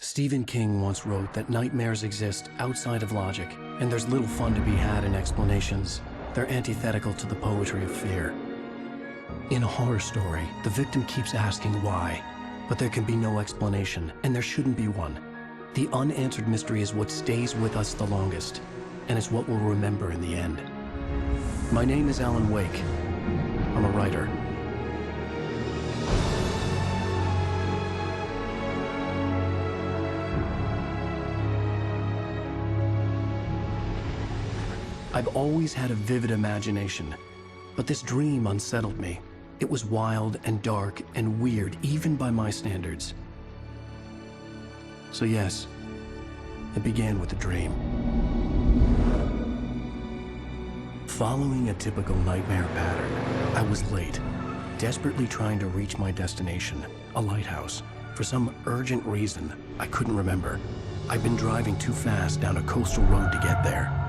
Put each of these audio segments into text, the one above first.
Stephen King once wrote that nightmares exist outside of logic, and there's little fun to be had in explanations. They're antithetical to the poetry of fear. In a horror story, the victim keeps asking why, but there can be no explanation, and there shouldn't be one. The unanswered mystery is what stays with us the longest, and it's what we'll remember in the end. My name is Alan Wake. I'm a writer. I've always had a vivid imagination, but this dream unsettled me. It was wild and dark and weird, even by my standards. So yes, it began with a dream. Following a typical nightmare pattern, I was late, desperately trying to reach my destination, a lighthouse. For some urgent reason, I couldn't remember. I'd been driving too fast down a coastal road to get there.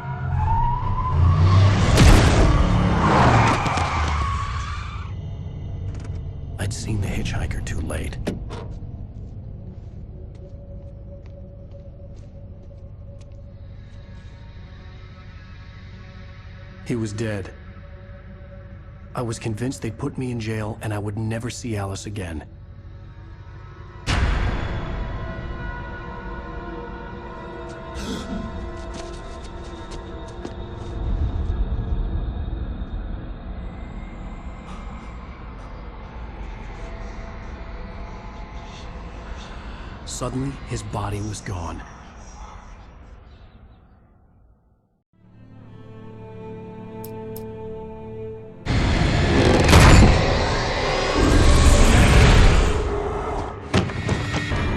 I'd seen the hitchhiker too late. He was dead. I was convinced they'd put me in jail and I would never see Alice again. Suddenly, his body was gone.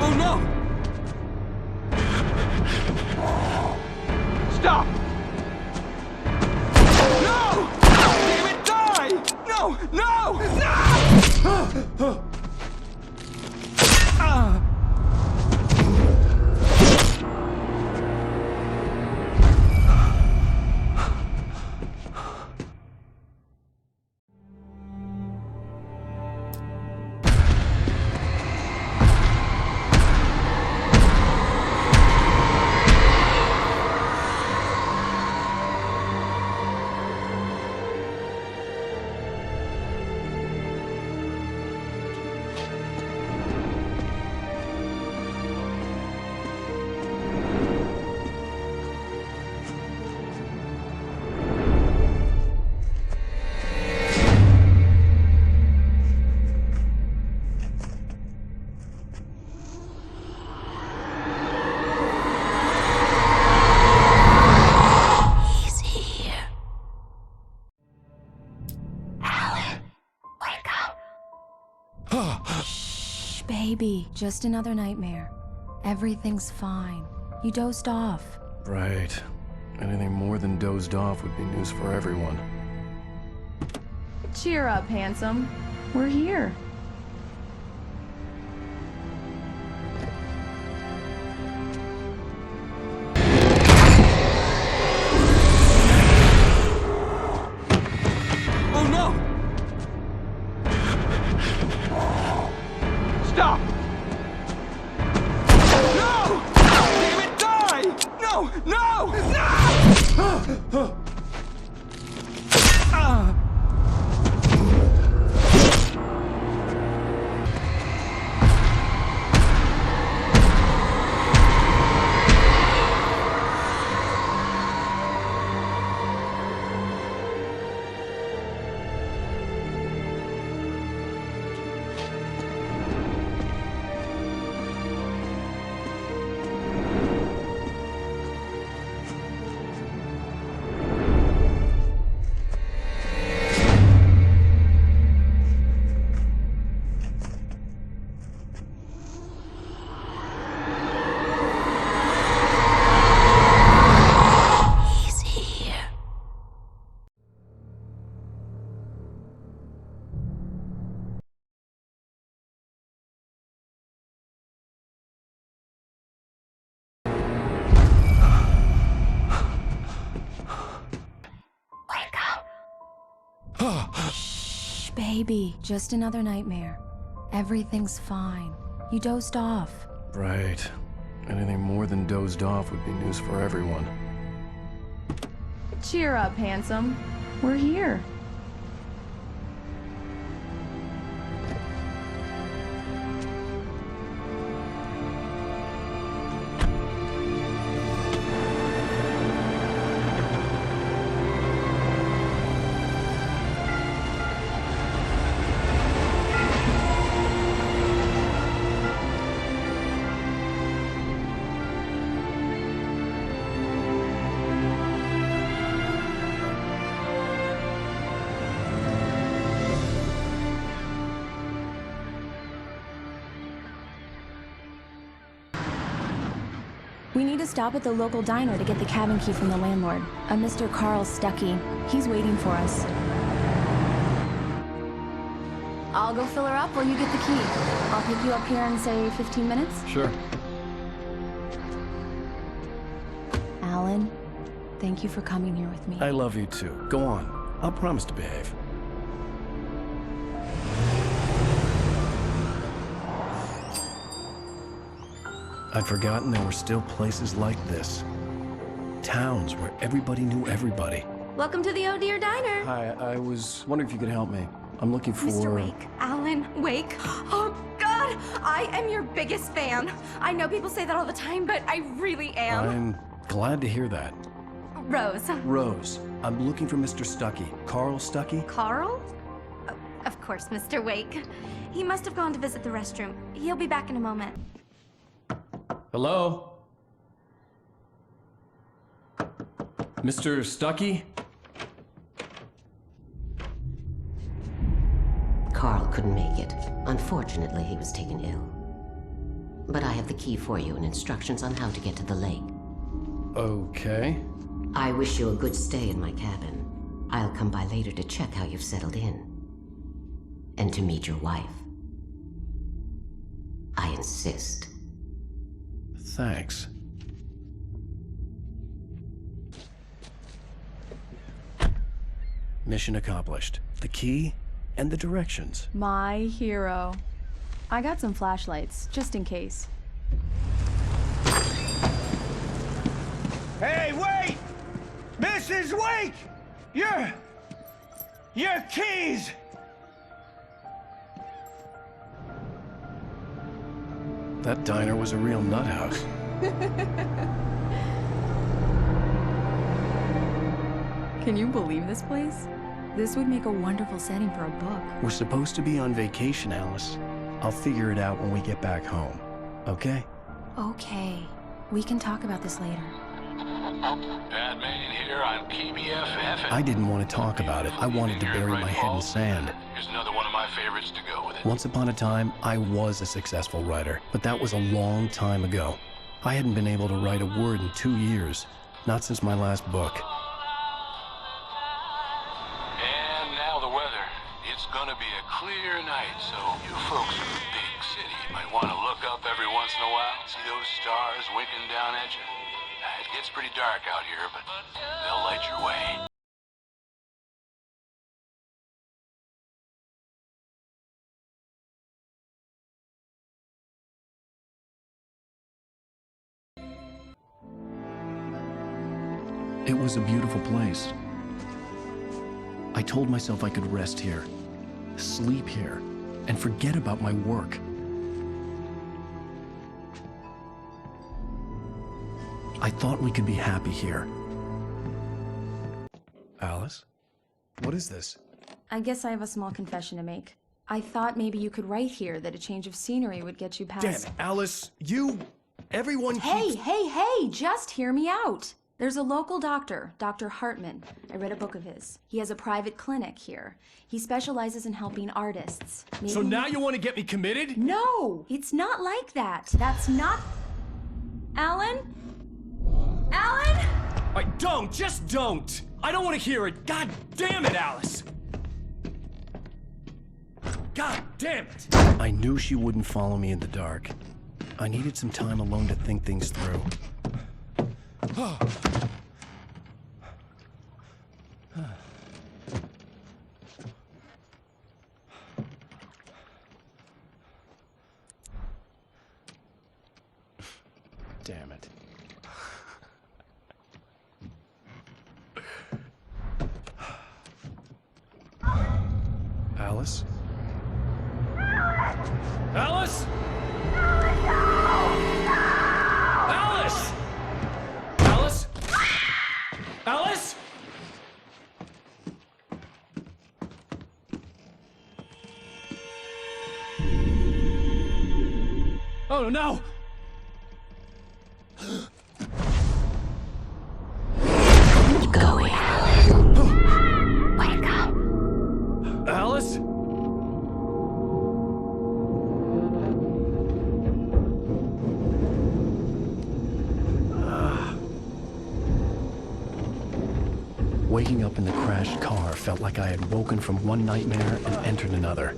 Oh no! Stop! No! Damn it, die! No! No! No! Shh, baby. Just another nightmare. Everything's fine. You dozed off. Right. Anything more than dozed off would be news for everyone. Cheer up, handsome. We're here. Oh no! Stop! No! Damn it, die! No! No! No! Shh, baby. Just another nightmare. Everything's fine. You dozed off. Right. Anything more than dozed off would be news for everyone. Cheer up, handsome. We're here. We need to stop at the local diner to get the cabin key from the landlord, a Mr. Carl Stuckey. He's waiting for us. I'll go fill her up while you get the key. I'll pick you up here in, say, 15 minutes. Sure. Alan, thank you for coming here with me. I love you too. Go on. I'll promise to behave. I'd forgotten there were still places like this. Towns where everybody knew everybody. Welcome to the Oh Dear Diner. Hi, I was wondering if you could help me. I'm looking for... Mr. Wake. Alan Wake. Oh, God! I am your biggest fan. I know people say that all the time, but I really am. I'm glad to hear that. Rose. Rose, I'm looking for Mr. Stuckey. Carl Stuckey? Carl? Oh, of course, Mr. Wake. He must have gone to visit the restroom. He'll be back in a moment. Hello? Mr. Stuckey? Carl couldn't make it. Unfortunately, he was taken ill. But I have the key for you and instructions on how to get to the lake. Okay. I wish you a good stay in my cabin. I'll come by later to check how you've settled in. And to meet your wife. I insist. Thanks. Mission accomplished. The key and the directions. My hero. I got some flashlights, just in case. Hey, wait! Mrs. Wake! Your keys! That diner was a real nut house. Can you believe this place? This would make a wonderful setting for a book. We're supposed to be on vacation, Alice. I'll figure it out when we get back home. Okay? Okay. We can talk about this later. Batman here on KBFF. I didn't want to talk about it. I wanted to bury my head in sand. Here's another one of my favorites to go with it. Once upon a time, I was a successful writer, but that was a long time ago. I hadn't been able to write a word in 2 years, not since my last book. And now the weather. It's gonna be a clear night, so you folks in the big city might want to look up every once in a while, see those stars winking down at you. It gets pretty dark out here, but they'll light your way. It was a beautiful place. I told myself I could rest here, sleep here, and forget about my work. I thought we could be happy here. Alice? What is this? I guess I have a small confession to make. I thought maybe you could write here that a change of scenery would get you past... Damn it, Alice, everyone Hey, keeps... hey, just hear me out. There's a local doctor, Dr. Hartman. I read a book of his. He has a private clinic here. He specializes in helping artists. So now you want to get me committed? No, it's not like that. That's not... Alan? Alan? Just don't! I don't want to hear it! God damn it, Alice! God damn it! I knew she wouldn't follow me in the dark. I needed some time alone to think things through. damn it. Alice? Alice? Alice! Alice? Alice? Oh no! Going. Wake up. Alice? Waking up in the crashed car felt like I had woken from one nightmare and entered another.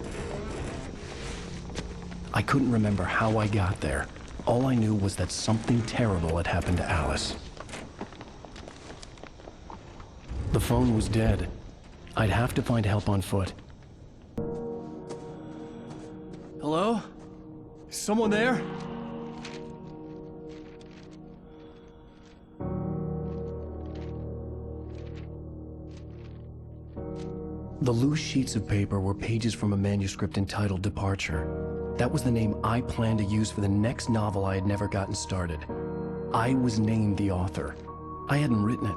I couldn't remember how I got there. All I knew was that something terrible had happened to Alice. The phone was dead. I'd have to find help on foot. Hello? Is someone there? The loose sheets of paper were pages from a manuscript entitled Departure. That was the name I planned to use for the next novel I had never gotten started. I was named the author. I hadn't written it.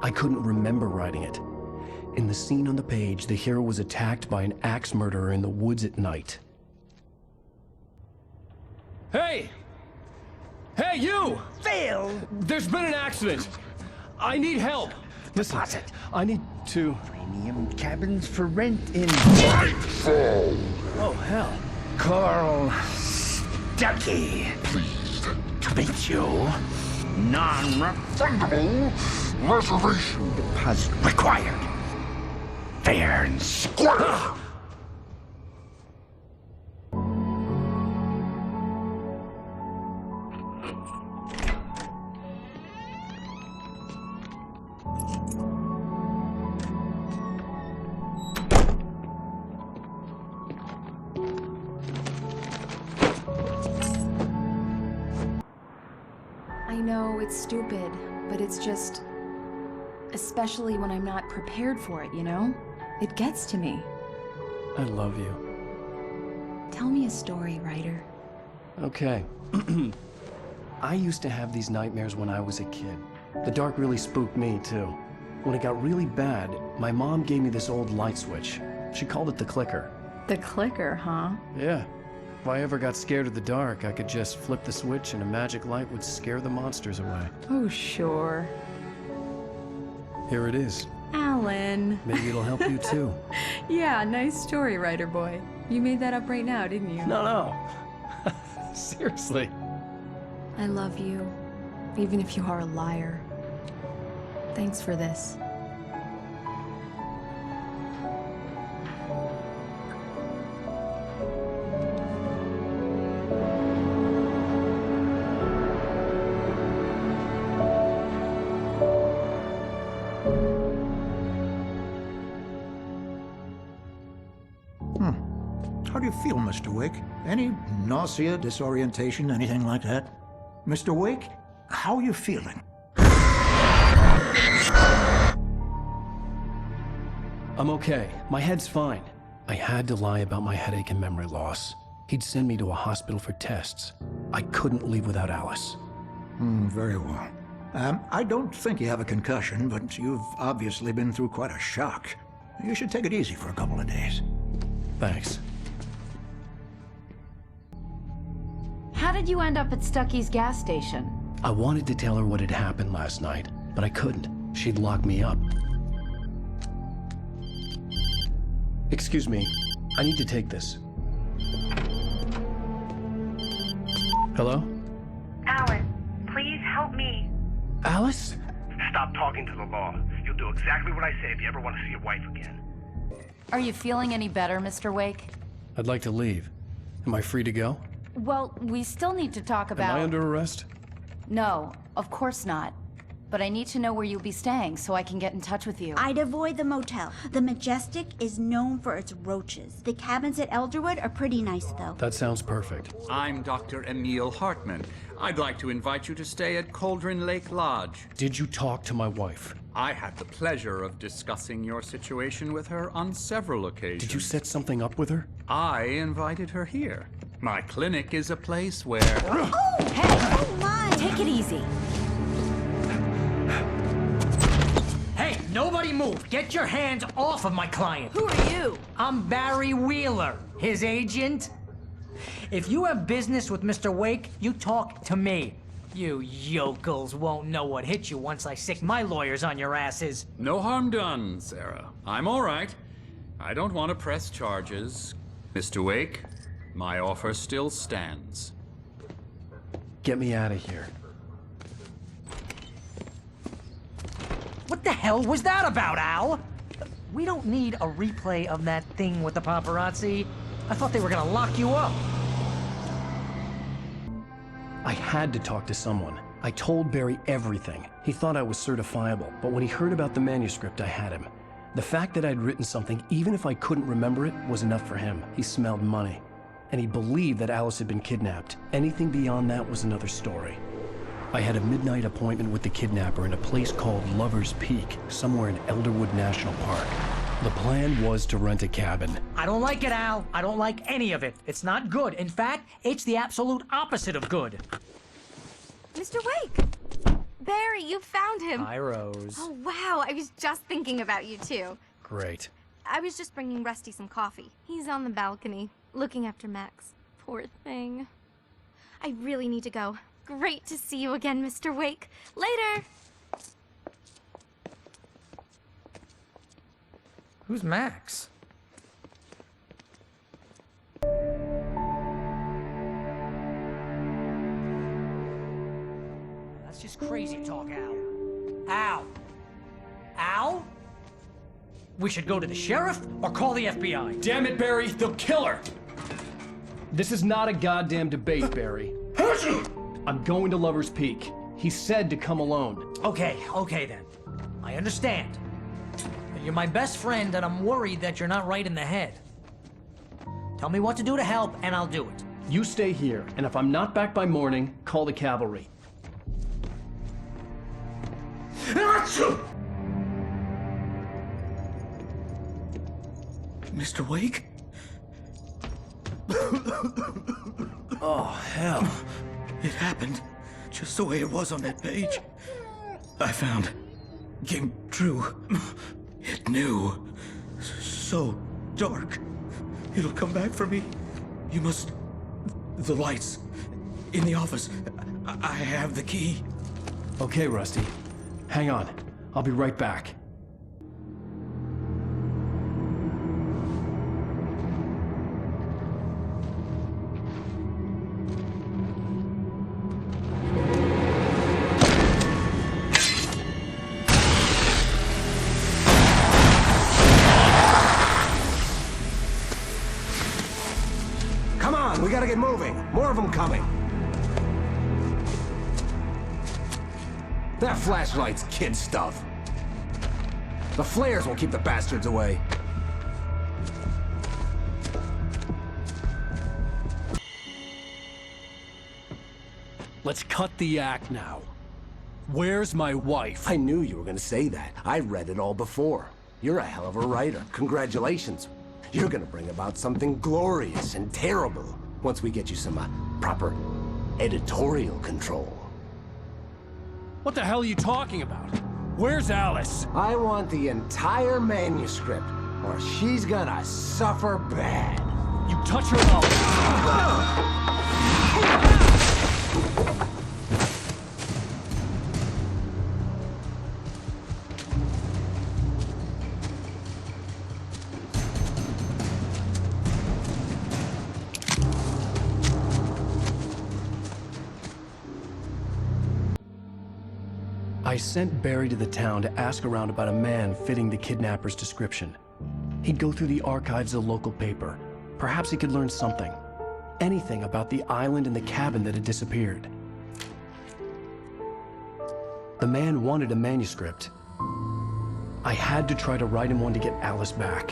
I couldn't remember writing it. In the scene on the page, the hero was attacked by an axe murderer in the woods at night. Hey! Hey, you! Phil! There's been an accident! I need help! Listen, Deposit. I need to... Premium cabins for rent in Oh, hell. Carl Stuckey. Pleased to meet you. Non-refundable reservation deposit required. Fair and square. I know it's stupid, but it's just... especially when I'm not prepared for it, you know? It gets to me. I love you. Tell me a story, writer. Okay. I used to have these nightmares when I was a kid. The dark really spooked me, too. When it got really bad, my mom gave me this old light switch. She called it the clicker. The clicker, huh? Yeah. If I ever got scared of the dark, I could just flip the switch and a magic light would scare the monsters away. Oh, sure. Here it is. Alan. Maybe it'll help you, too. Yeah, nice story, writer boy. You made that up right now, didn't you? No. Seriously. I love you, even if you are a liar. Thanks for this. How do you feel, Mr. Wake? Any nausea, disorientation, anything like that? Mr. Wake, how are you feeling? I'm okay. My head's fine. I had to lie about my headache and memory loss. He'd send me to a hospital for tests. I couldn't leave without Alice. Very well. I don't think you have a concussion, but you've obviously been through quite a shock. You should take it easy for a couple of days. Thanks. How did you end up at Stuckey's gas station? I wanted to tell her what had happened last night, but I couldn't. She'd lock me up. Excuse me. I need to take this. Hello? Alan, please help me. Alice? Stop talking to the law. You'll do exactly what I say if you ever want to see your wife again. Are you feeling any better, Mr. Wake? I'd like to leave. Am I free to go? Well, we still need to talk about... Am I under arrest? No, of course not. but I need to know where you'll be staying so I can get in touch with you. I'd avoid the motel. The Majestic is known for its roaches. The cabins at Elderwood are pretty nice, though. That sounds perfect. I'm Dr. Emil Hartman. I'd like to invite you to stay at Cauldron Lake Lodge. Did you talk to my wife? I had the pleasure of discussing your situation with her on several occasions. Did you set something up with her? I invited her here. My clinic is a place where... Oh! Hey! Oh, my! Take it easy. Hey, nobody move! Get your hands off of my client! Who are you? I'm Barry Wheeler, his agent. If you have business with Mr. Wake, you talk to me. You yokels won't know what hit you once I sick my lawyers on your asses. No harm done, Sarah. I'm all right. I don't want to press charges. Mr. Wake, my offer still stands. Get me out of here. What the hell was that about, Al? We don't need a replay of that thing with the paparazzi. I thought they were gonna lock you up. I had to talk to someone. I told Barry everything. He thought I was certifiable, but when he heard about the manuscript, I had him. The fact that I'd written something, even if I couldn't remember it, was enough for him. He smelled money. And he believed that Alice had been kidnapped. Anything beyond that was another story. I had a midnight appointment with the kidnapper in a place called Lover's Peak, somewhere in Elderwood National Park. The plan was to rent a cabin. I don't like it, Al. I don't like any of it. It's not good. In fact, it's the absolute opposite of good. Mr. Wake! Barry, you found him. Hi, Rose. Oh, wow. I was just thinking about you, too. Great. I was just bringing Rusty some coffee. He's on the balcony, looking after Max. Poor thing. I really need to go. Great to see you again, Mr. Wake. Later! Who's Max? That's just crazy talk, Al. Al! Al? We should go to the sheriff or call the FBI. Damn it, Barry, they'll kill her! This is not a goddamn debate, Barry. I'm going to Lover's Peak. He said to come alone. Okay then. I understand. You're my best friend, and I'm worried that you're not right in the head. Tell me what to do to help, and I'll do it. You stay here, and if I'm not back by morning, call the cavalry. Mr. Wake? Oh, hell. It happened just the way it was on that page. I found. Came true. It knew. So dark. It'll come back for me. You must... The lights. In the office. I have the key. Okay, Rusty. Hang on. I'll be right back. Come on, we gotta get moving. More of them coming. That flashlight's kid stuff. The flares will keep the bastards away. Let's cut the act now. Where's my wife? I knew you were gonna say that. I read it all before. You're a hell of a writer. Congratulations. You're gonna bring about something glorious and terrible once we get you some proper editorial control. What the hell are you talking about? Where's Alice? I want the entire manuscript, or she's gonna suffer bad. You touch her up. I sent Barry to the town to ask around about a man fitting the kidnapper's description. He'd go through the archives of the local paper. Perhaps he could learn something. Anything about the island and the cabin that had disappeared. The man wanted a manuscript. I had to try to write him one to get Alice back.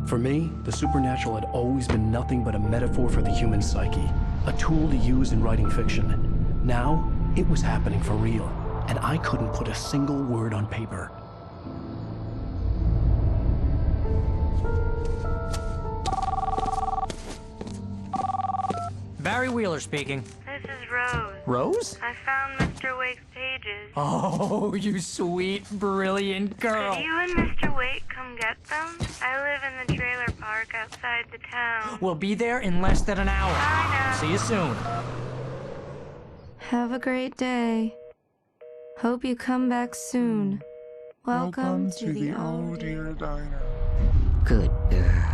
For me, the supernatural had always been nothing but a metaphor for the human psyche, a tool to use in writing fiction. Now, it was happening for real, and I couldn't put a single word on paper. Barry Wheeler speaking. This is Rose. Rose? I found Mr. Wake's pages. Oh, you sweet, brilliant girl. Could you and Mr. Wake come get them? I live in the trailer park outside the town. We'll be there in less than an hour. I know. See you soon. Have a great day. Hope you come back soon. Welcome to the Oh Dear Diner. Good girl.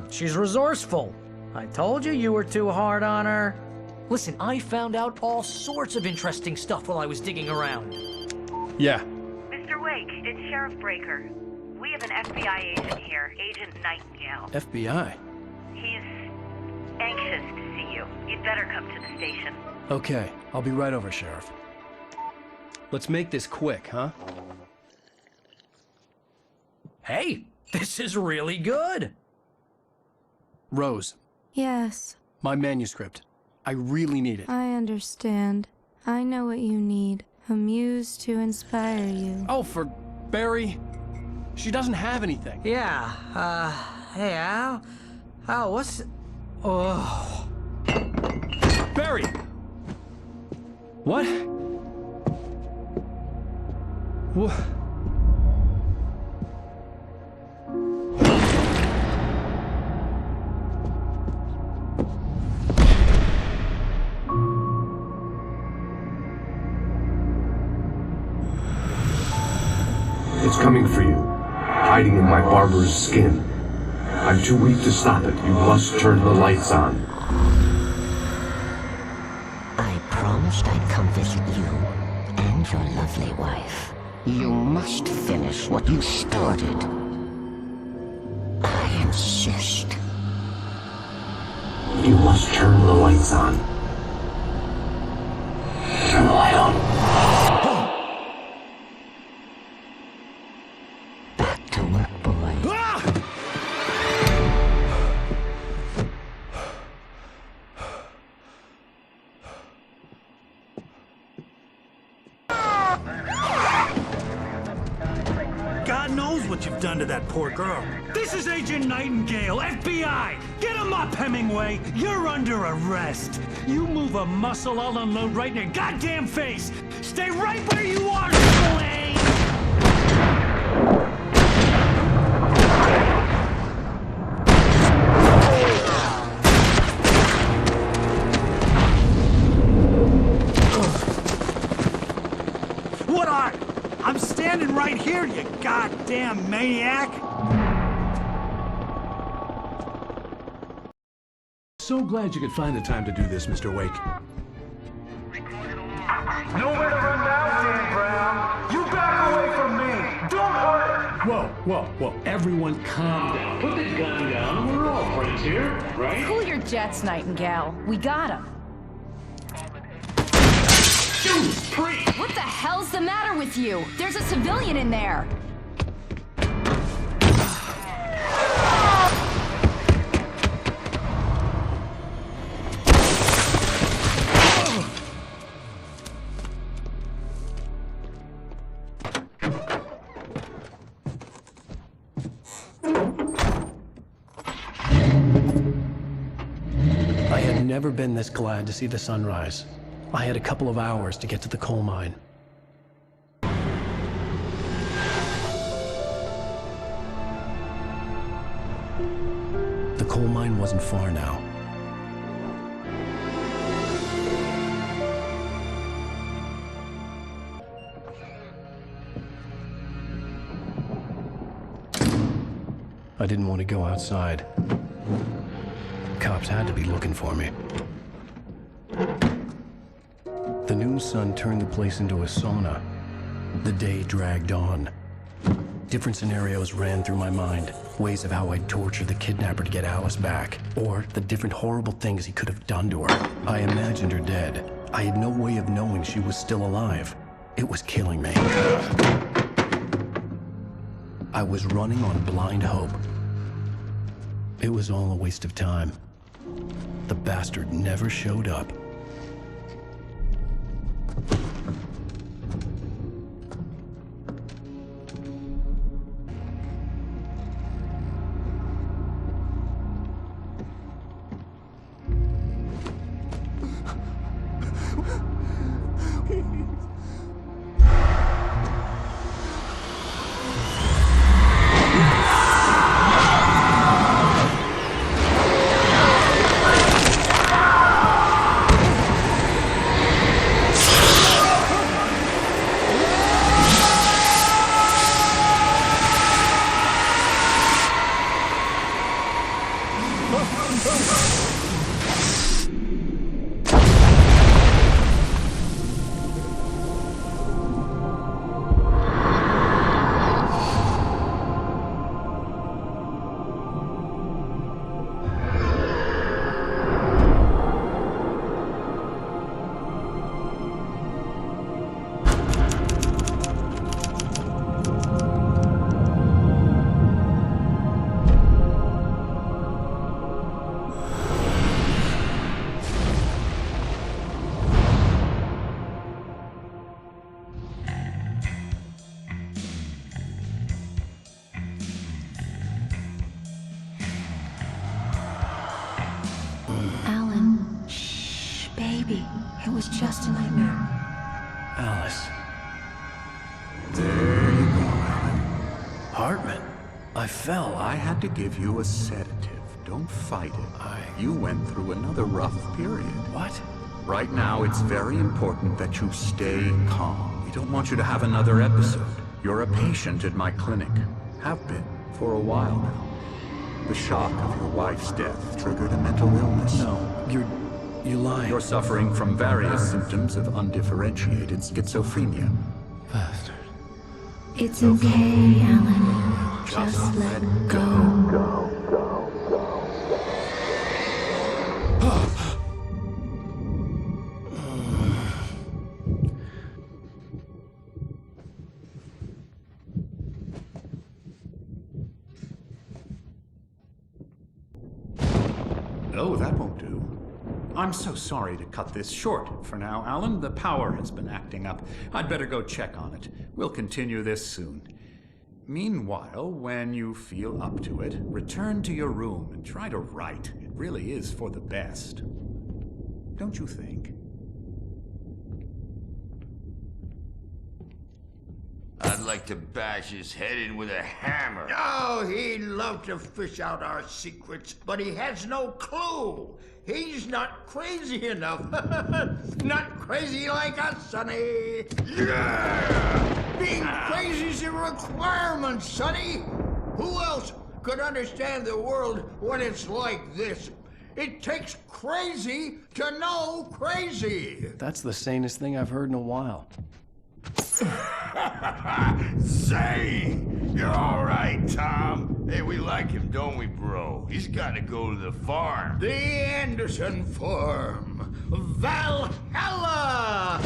She's resourceful. I told you were too hard on her. Listen, I found out all sorts of interesting stuff while I was digging around. Yeah. Mr. Wake, it's Sheriff Breaker. We have an FBI agent here, Agent Nightingale. FBI? He's anxious to see you. You'd better come to the station. Okay, I'll be right over, Sheriff. Let's make this quick, huh? Hey, this is really good. Rose, Yes, my manuscript. I really need it. I understand. I know what you need. A muse to inspire you. Oh, for Barry. She doesn't have anything. Yeah, hey, Al? Al, what's... Oh... Barry! What? What? It's coming for you, hiding in my barber's skin. I'm too weak to stop it. You must turn the lights on. I promised I'd come visit you and your lovely wife. You must finish what you started. I insist. You must turn the lights on. Turn the light on. Back to work, boy. God knows what you've done to that poor girl. This is Agent Nightingale, FBI! Get him up, Hemingway! You're under arrest! You move a muscle, I'll unload right in your goddamn face! Stay right where you are, Slane! What are you? I'm standing right here, you goddamn maniac! So glad you could find the time to do this, Mr. Wake. Nowhere to run now, Dan Brown. You back away from me. Don't hurt her. Whoa. Everyone calm down. Put the gun down. We're all friends here, right? Cool your jets, Nightingale. We got him. What the hell's the matter with you? There's a civilian in there. never been this glad to see the sunrise. I had a couple of hours to get to the coal mine. The coal mine wasn't far now. I didn't want to go outside. Cops had to be looking for me. The noon sun turned the place into a sauna. The day dragged on. Different scenarios ran through my mind. Ways of how I'd torture the kidnapper to get Alice back. Or the different horrible things he could have done to her. I imagined her dead. I had no way of knowing she was still alive. It was killing me. I was running on blind hope. It was all a waste of time. The bastard never showed up. It was just a nightmare. Alice. There you go, Alan. Hartman, I fell. I had to give you a sedative. Don't fight it. You went through another rough period. What? Right now, it's very important that you stay calm. We don't want you to have another episode. You're a patient at my clinic. Have been for a while now. The shock of your wife's death triggered a mental illness. No, you're lying. You're suffering from various symptoms of undifferentiated schizophrenia. Bastard. It's okay, Alan. Just let go. Oh, that won't do. I'm so sorry to cut this short for now, Alan. The power has been acting up. I'd better go check on it. We'll continue this soon. Meanwhile, when you feel up to it, return to your room and try to write. It really is for the best. Don't you think? I'd like to bash his head in with a hammer. Oh, he'd love to fish out our secrets, but he has no clue. He's not crazy enough. Not crazy like us, Sonny. Yeah! Being crazy's a requirement, Sonny. Who else could understand the world when it's like this? It takes crazy to know crazy. That's the sanest thing I've heard in a while. Zane! You're all right, Tom. Hey, we like him, don't we, bro? He's got to go to the farm. The Anderson Farm. Valhalla!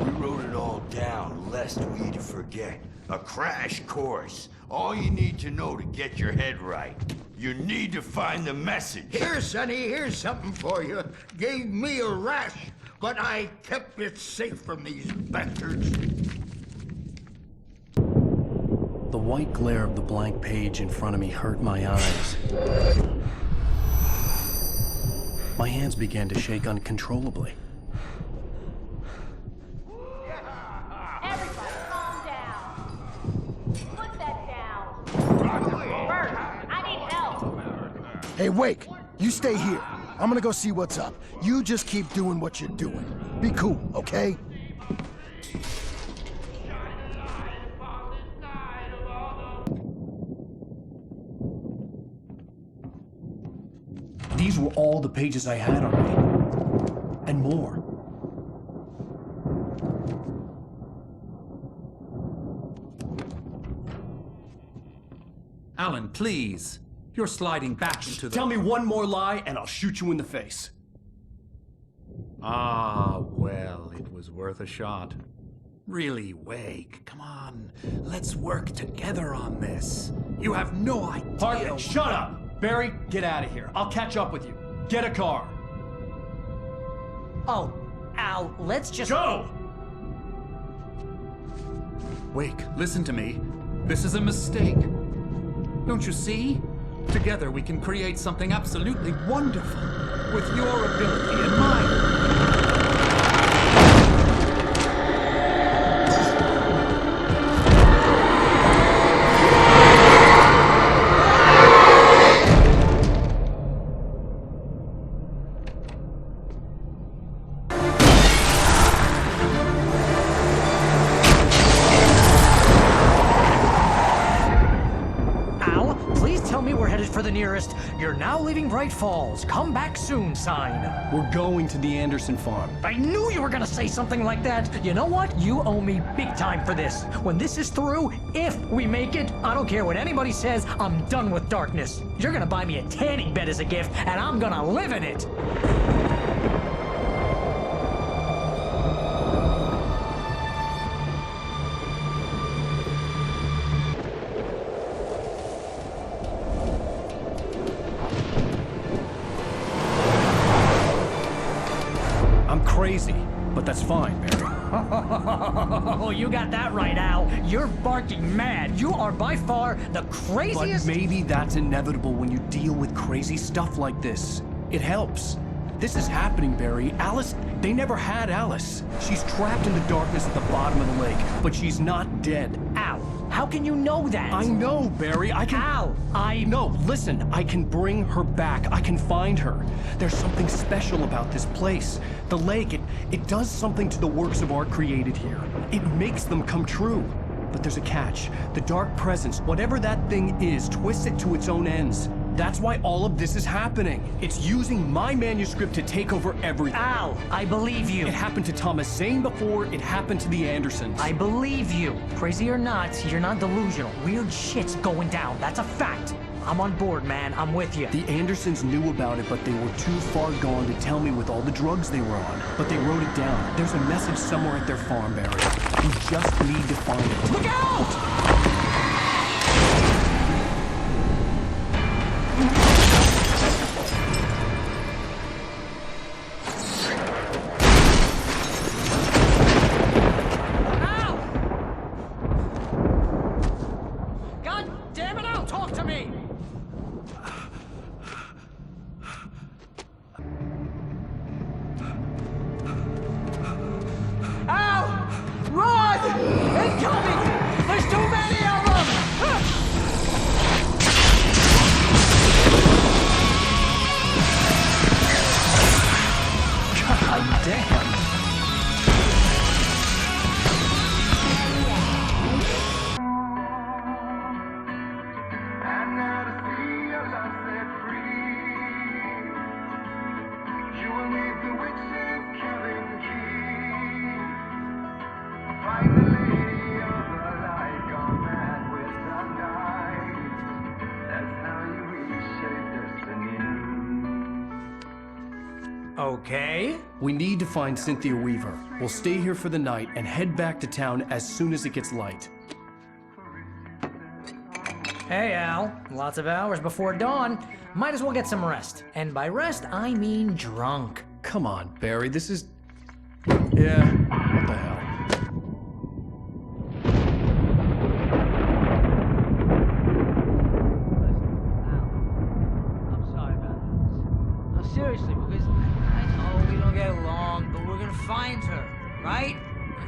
We wrote it all down, lest we forget. A crash course. All you need to know to get your head right. You need to find the message. Here, Sonny, here's something for you. Gave me a rash, but I kept it safe from these bastards. The white glare of the blank page in front of me hurt my eyes. My hands began to shake uncontrollably. Everybody, calm down. Put that down. Bert, I need help. Hey, Wake, you stay here. I'm gonna go see what's up. You just keep doing what you're doing. Be cool, okay? These were all the pages I had on me. And more. Alan, please. You're sliding back into the... Tell me one more lie and I'll shoot you in the face. Ah, well, it was worth a shot. Really, Wake, come on. Let's work together on this. You have no idea... Hartman, shut up! Barry, get out of here. I'll catch up with you. Get a car. Oh, Al, let's just... Go! Wake, listen to me. This is a mistake. Don't you see? Together we can create something absolutely wonderful. With your ability and mine. "You're now leaving Bright Falls. Come back soon" sign. We're going to the Anderson farm. I knew you were gonna say something like that. You know what? You owe me big time for this. When this is through, if we make it, I don't care what anybody says, I'm done with darkness. You're gonna buy me a tanning bed as a gift, and I'm gonna live in it. Crazy, but that's fine, Barry. Oh, you got that right, Al. You're barking mad. You are by far the craziest... But maybe that's inevitable when you deal with crazy stuff like this. It helps. This is happening, Barry. Alice, they never had Alice. She's trapped in the darkness at the bottom of the lake, but she's not dead. Al, how can you know that? I know, Barry. I can... Al, No, listen. I can bring her back. I can find her. There's something special about this place. The lake, it does something to the works of art created here. It makes them come true. But there's a catch. The dark presence, whatever that thing is, twists it to its own ends. That's why all of this is happening. It's using my manuscript to take over everything. Al, I believe you. It happened to Thomas Zane before, it happened to the Andersons. I believe you. Crazy or not, you're not delusional. Weird shit's going down. That's a fact. I'm on board, man. I'm with you. The Andersons knew about it, but they were too far gone to tell me with all the drugs they were on. But they wrote it down. There's a message somewhere at their farm, Barry. We just need to find it. Look out! Okay. We need to find Cynthia Weaver. We'll stay here for the night and head back to town as soon as it gets light. Hey, Al. Lots of hours before dawn. Might as well get some rest. And by rest, I mean drunk. Come on, Barry. This is... Yeah, what the hell? seriously, because I know we don't get along, but we're gonna find her, right?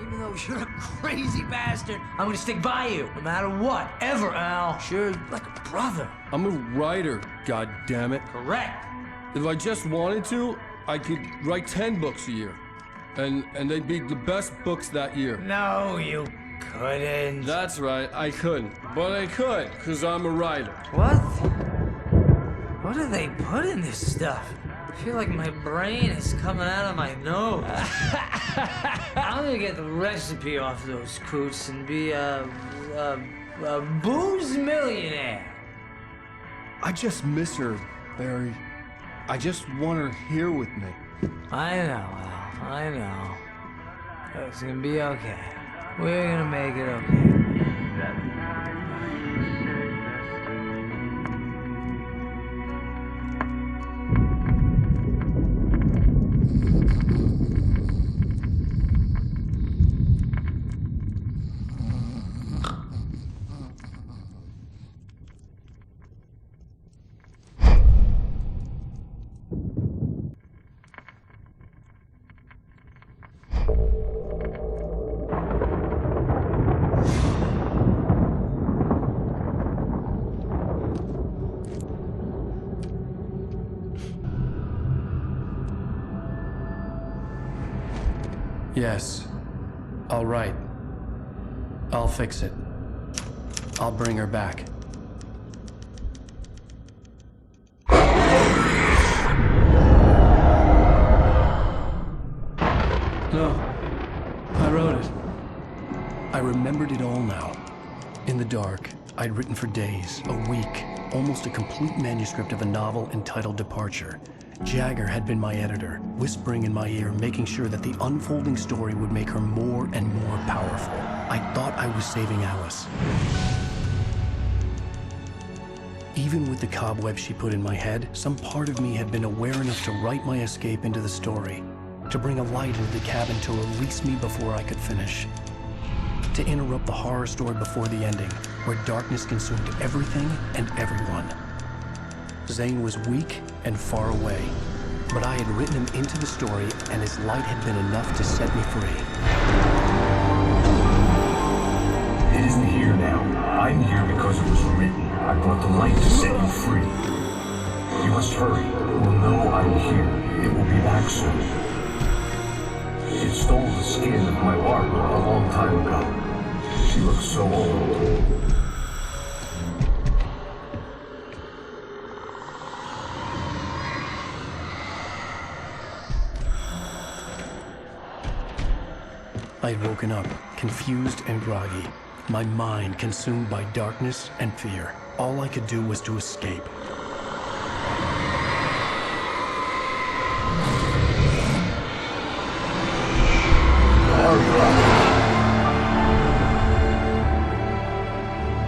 Even though you're a crazy bastard, I'm gonna stick by you, no matter what, ever, Al. Sure, like a brother. I'm a writer, goddammit. Correct. If I just wanted to, I could write 10 books a year. And they'd be the best books that year. No, you couldn't. That's right, I couldn't. But I could, because I'm a writer. What? What do they put in this stuff? I feel like my brain is coming out of my nose. I'm gonna get the recipe off those coots and be a booze millionaire. I just miss her, Barry. I just want her here with me. I know, Al. I know. It's gonna be okay. We're gonna make it okay. Yes. All right. I'll fix it. I'll bring her back. No. I wrote it. I remembered it all now. In the dark, I'd written for days, a week, almost a complete manuscript of a novel entitled Departure. Jagger had been my editor, whispering in my ear, making sure that the unfolding story would make her more and more powerful. I thought I was saving Alice. Even with the cobwebs she put in my head, some part of me had been aware enough to write my escape into the story, to bring a light into the cabin to release me before I could finish, to interrupt the horror story before the ending, where darkness consumed everything and everyone. Zane was weak and far away, but I had written him into the story, and his light had been enough to set me free. It isn't here now. I'm here because it was written. I brought the light to set you free. You must hurry. We'll know I'm here. It will be back soon. It stole the skin of my barber a long time ago. She looks so old. I had woken up, confused and groggy, my mind consumed by darkness and fear. All I could do was to escape.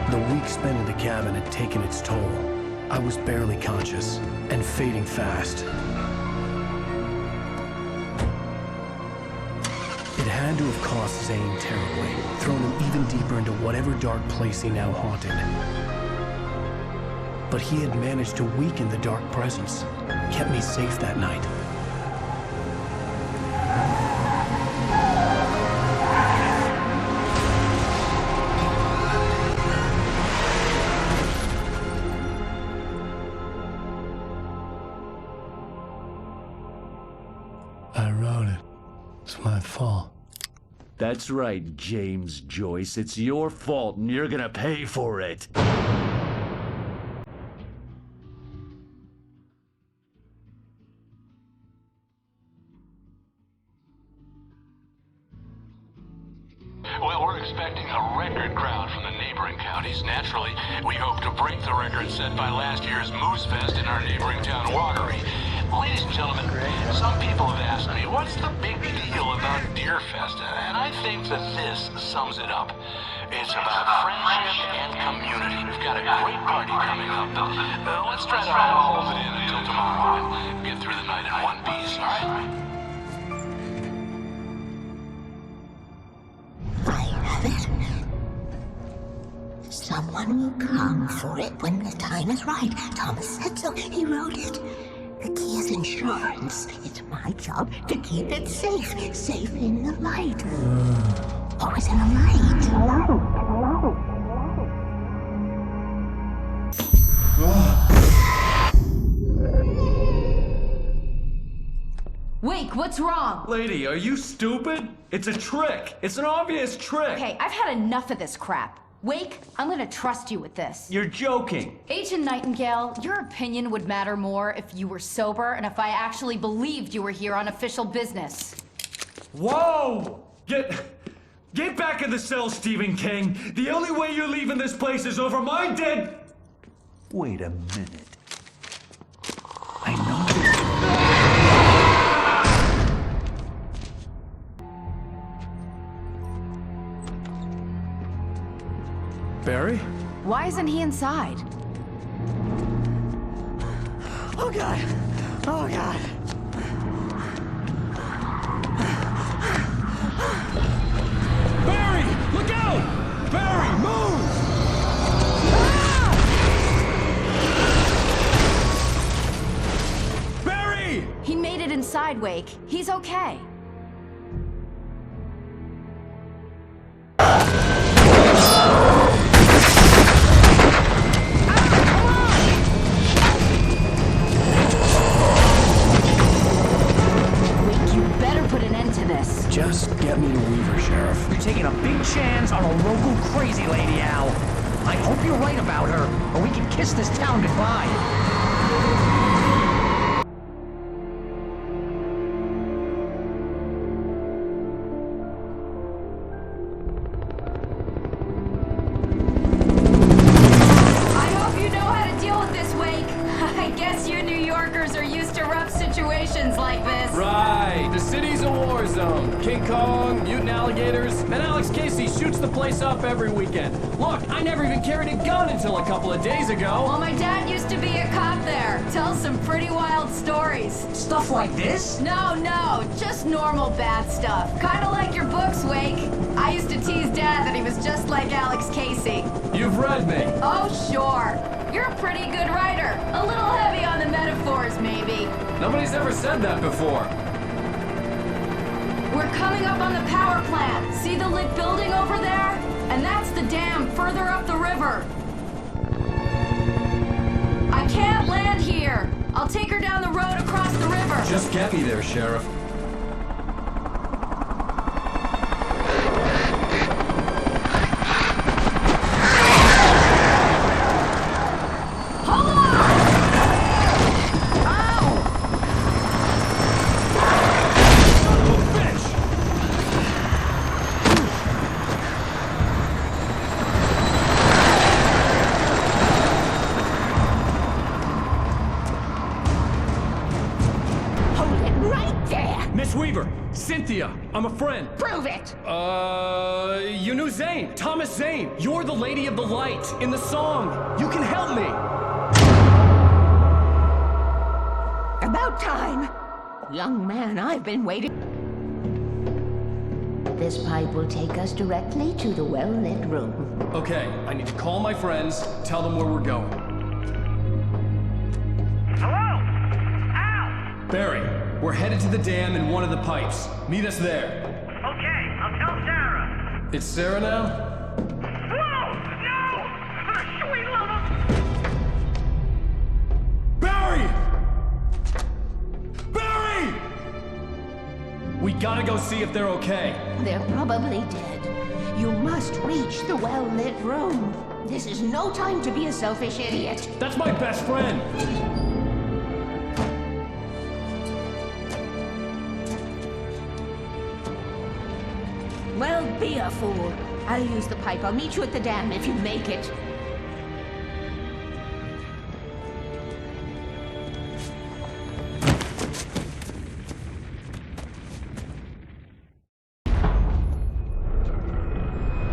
The week spent in the cabin had taken its toll. I was barely conscious, and fading fast. It had to have cost Zane terribly, thrown him even deeper into whatever dark place he now haunted. But he had managed to weaken the dark presence, kept me safe that night. I wrote it. It's my fault. That's right, James Joyce. It's your fault, and you're gonna pay for it. Well, we're expecting a record crowd from the neighboring counties. Naturally, we hope to break the record set by last year's Moose Fest in our neighboring town, Watery. Ladies and gentlemen, some people have asked me, what's the big deal about Deer Fest? And I think that this sums it up. It's about friendship and community. We've got a great party coming up, but let's try to hold it in until tomorrow and get through the night in one piece, all right? Someone will come for it when the time is right. Thomas said so. He wrote it. The key is insurance. It's my job to keep it safe. Safe in the light. Always in the light. Wake, what's wrong? Lady, are you stupid? It's a trick. It's an obvious trick. Okay, I've had enough of this crap. Wake, I'm gonna trust you with this. You're joking. Agent Nightingale, your opinion would matter more if you were sober and if I actually believed you were here on official business. Whoa! Get back in the cell, Stephen King. The only way you're leaving this place is over my dead... Wait a minute. I know. Barry? Why isn't he inside? Oh God! Oh God! Barry! Look out! Barry, move! Barry! He made it inside, Wake. He's okay. Just get me to Weaver, Sheriff. You're taking a big chance on a local crazy lady, Al. I hope you're right about her, or we can kiss this town goodbye. I hope you know how to deal with this, Wake. I guess you New Yorkers are used to rough situations like this. Right. The city's a war zone. King Kong, mutant alligators, and Alex Casey shoots the place up every weekend. Look, I never even carried a gun until a couple of days ago. Well, my dad used to be a cop there. Tells some pretty wild stories. Stuff like this? No, just normal bad stuff. Kinda like your books, Wake. I used to tease Dad that he was just like Alex Casey. You've read me. Oh, sure. You're a pretty good writer. A little heavy on the metaphors, maybe. Nobody's ever said that before. We're coming up on the power plant. See the lit building over there? And that's the dam further up the river. I can't land here. I'll take her down the road across the river. Just get me there, Sheriff. Cynthia, I'm a friend. Prove it! You knew Zane, Thomas Zane. You're the Lady of the Light in the song. You can help me. About time. Young man, I've been waiting. This pipe will take us directly to the well-lit room. Okay, I need to call my friends, tell them where we're going. Hello? Al! Barry, we're headed to the dam in one of the pipes. Meet us there. Okay, I'll tell Sarah. It's Sarah now? Whoa! No! For the sweet love of... Barry! Barry! We gotta go see if they're okay. They're probably dead. You must reach the well-lit room. This is no time to be a selfish idiot. That's my best friend. Well, be a fool. I'll use the pipe. I'll meet you at the dam if you make it.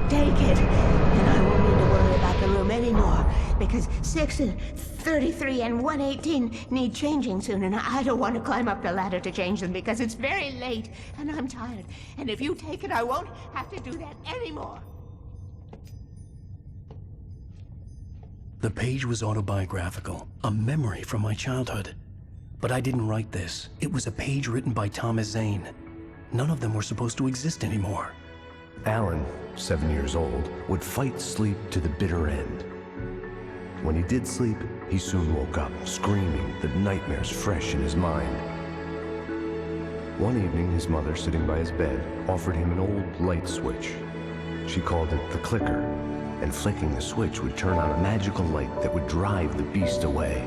Take it, and I won't need to worry about the room anymore, because 6 and 33 and 118 need changing soon, and I don't want to climb up the ladder to change them because it's very late, and I'm tired. And if you take it, I won't have to do that anymore. The page was autobiographical, a memory from my childhood. But I didn't write this. It was a page written by Thomas Zane. None of them were supposed to exist anymore. Alan, 7 years old, would fight sleep to the bitter end. When he did sleep, he soon woke up, screaming, the nightmares fresh in his mind. One evening, his mother, sitting by his bed, offered him an old light switch. She called it the clicker, and flicking the switch would turn on a magical light that would drive the beast away.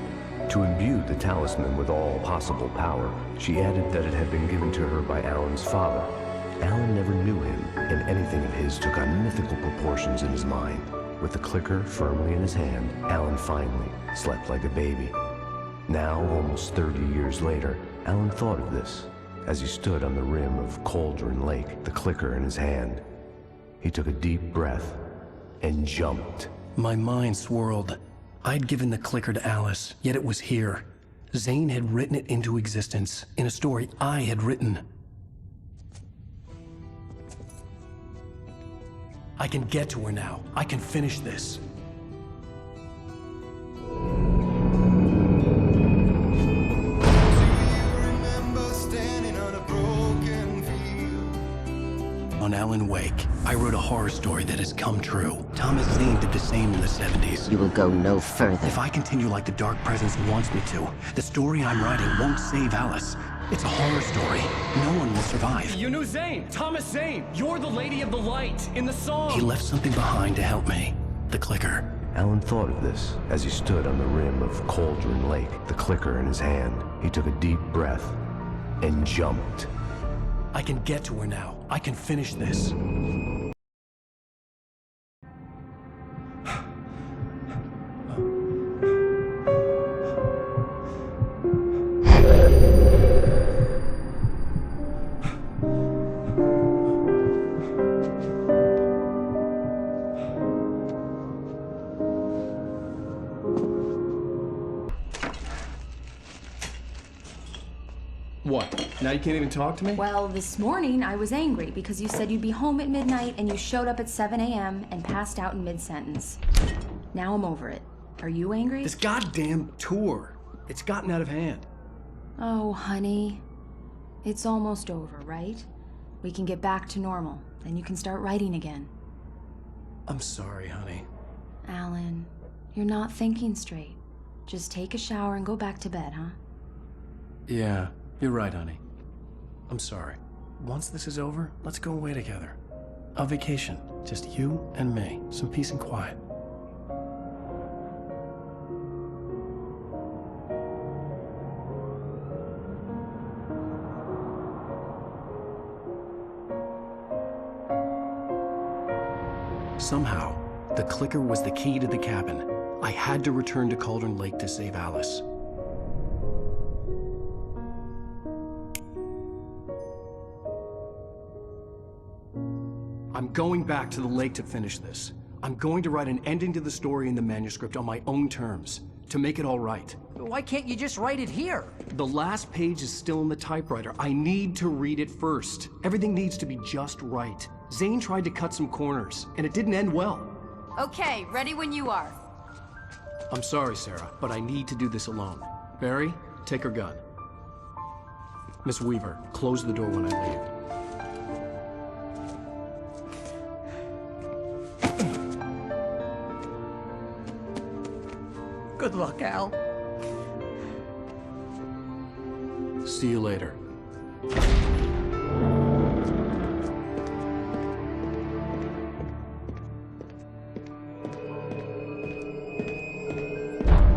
To imbue the talisman with all possible power, she added that it had been given to her by Alan's father. Alan never knew him, and anything of his took on mythical proportions in his mind. With the clicker firmly in his hand, Alan finally slept like a baby. Now, almost 30 years later, Alan thought of this as he stood on the rim of Cauldron Lake, the clicker in his hand. He took a deep breath and jumped. My mind swirled. I'd given the clicker to Alice, yet it was here. Zane had written it into existence in a story I had written. I can get to her now. I can finish this. On Alan Wake, I wrote a horror story that has come true. Thomas Zane did the same in the 70s. You will go no further. If I continue like the Dark Presence wants me to, the story I'm writing won't save Alice. It's a horror story. No one will survive. You knew Zane! Thomas Zane! You're the Lady of the Light in the song! He left something behind to help me. The clicker. Alan thought of this as he stood on the rim of Cauldron Lake, the clicker in his hand. He took a deep breath and jumped. I can get to her now. I can finish this. What? Now you can't even talk to me? Well, this morning I was angry because you said you'd be home at midnight and you showed up at 7 a.m. and passed out in mid-sentence. Now I'm over it. Are you angry? This goddamn tour. It's gotten out of hand. Oh, honey. It's almost over, right? We can get back to normal. Then you can start writing again. I'm sorry, honey. Alan, you're not thinking straight. Just take a shower and go back to bed, huh? Yeah, you're right, honey. I'm sorry. Once this is over, let's go away together. A vacation. Just you and me. Some peace and quiet. Somehow, the clicker was the key to the cabin. I had to return to Cauldron Lake to save Alice. I'm going back to the lake to finish this. I'm going to write an ending to the story in the manuscript on my own terms, to make it all right. Why can't you just write it here? The last page is still in the typewriter. I need to read it first. Everything needs to be just right. Zane tried to cut some corners, and it didn't end well. Okay, ready when you are. I'm sorry, Sarah, but I need to do this alone. Barry, take her gun. Miss Weaver, close the door when I leave. Good luck, Al. See you later.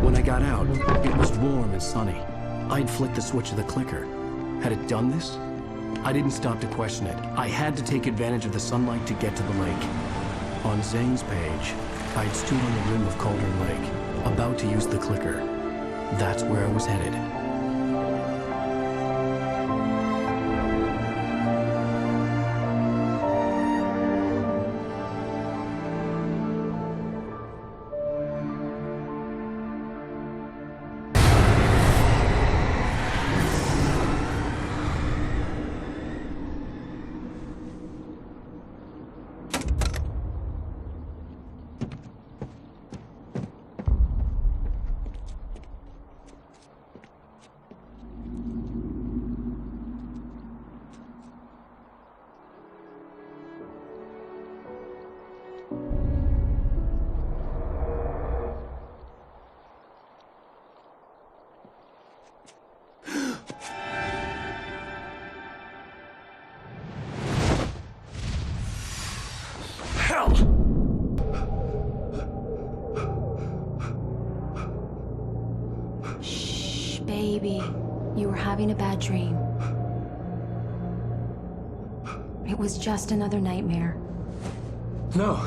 When I got out, it was warm and sunny. I'd flicked the switch of the clicker. Had it done this? I didn't stop to question it. I had to take advantage of the sunlight to get to the lake. On Zane's page, I'd stood on the rim of Cauldron Lake, about to use the clicker. That's where I was headed. Baby, you were having a bad dream. It was just another nightmare. No.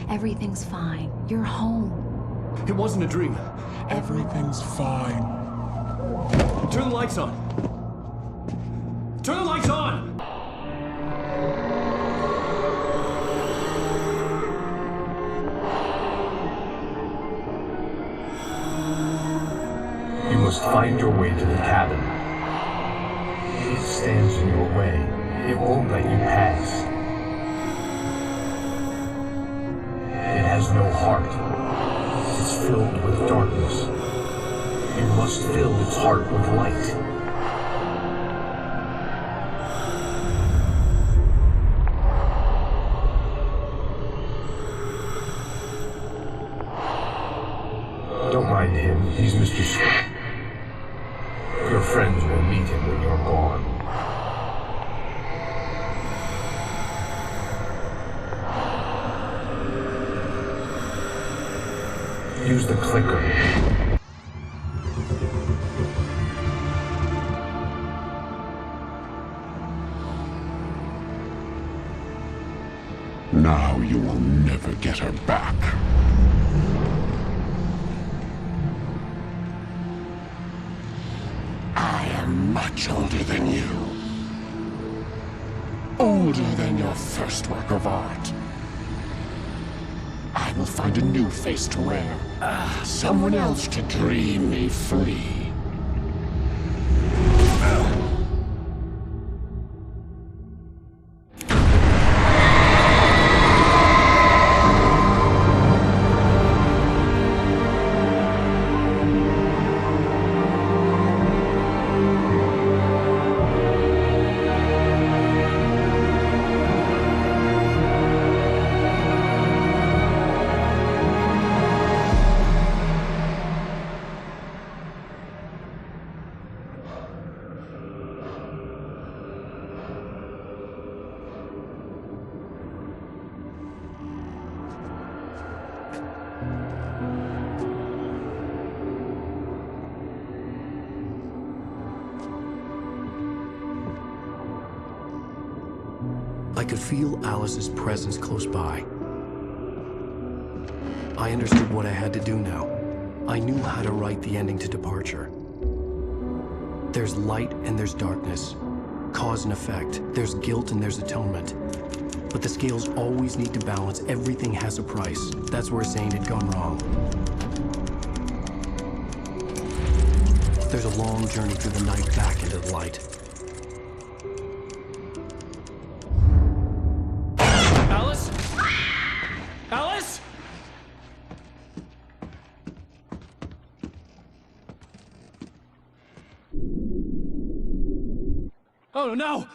Everything's fine. You're home. It wasn't a dream. Everything's fine. Turn the lights on. Turn the lights on! You must find your way to the cabin. It stands in your way. It won't let you pass. It has no heart. It's filled with darkness. You must fill its heart with light. Don't mind him. He's Mr. Swift. Your friends will meet him when you're gone. Use the clicker. Now you will never get her back. I am much older than you. Older than your first work of art. I will find a new face to wear. Someone else to dream me free. I could feel Alice's presence close by. I understood what I had to do now. I knew how to write the ending to Departure. There's light and there's darkness. Cause and effect. There's guilt and there's atonement. But the scales always need to balance. Everything has a price. That's where Zane had gone wrong. There's a long journey through the night back into the light. Alice? Alice? Oh no!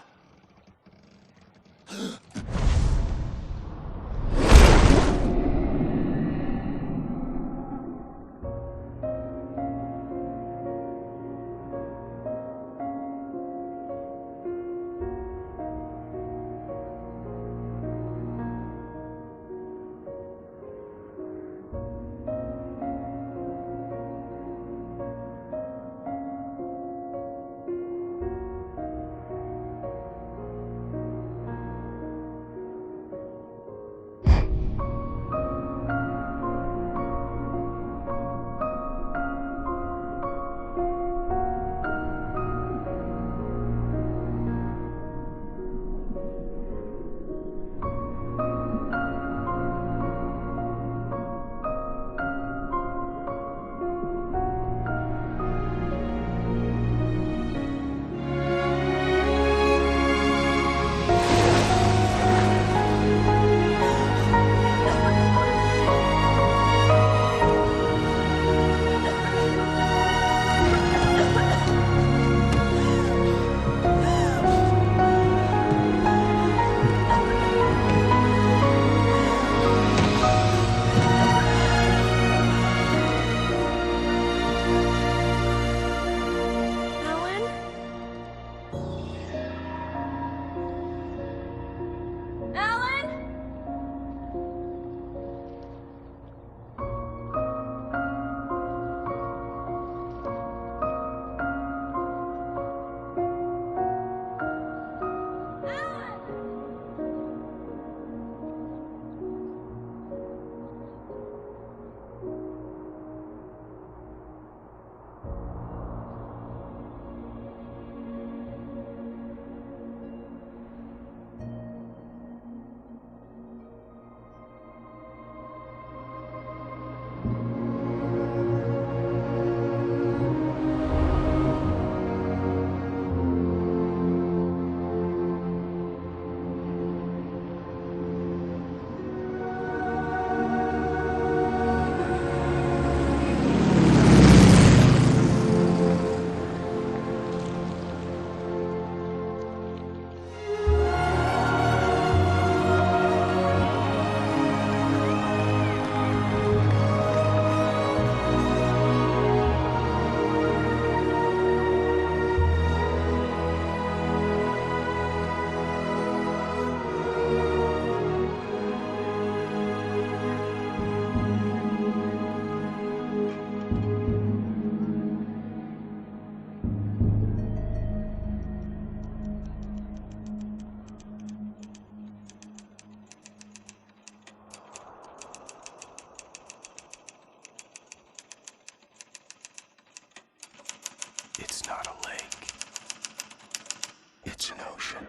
It's not a lake. It's an ocean.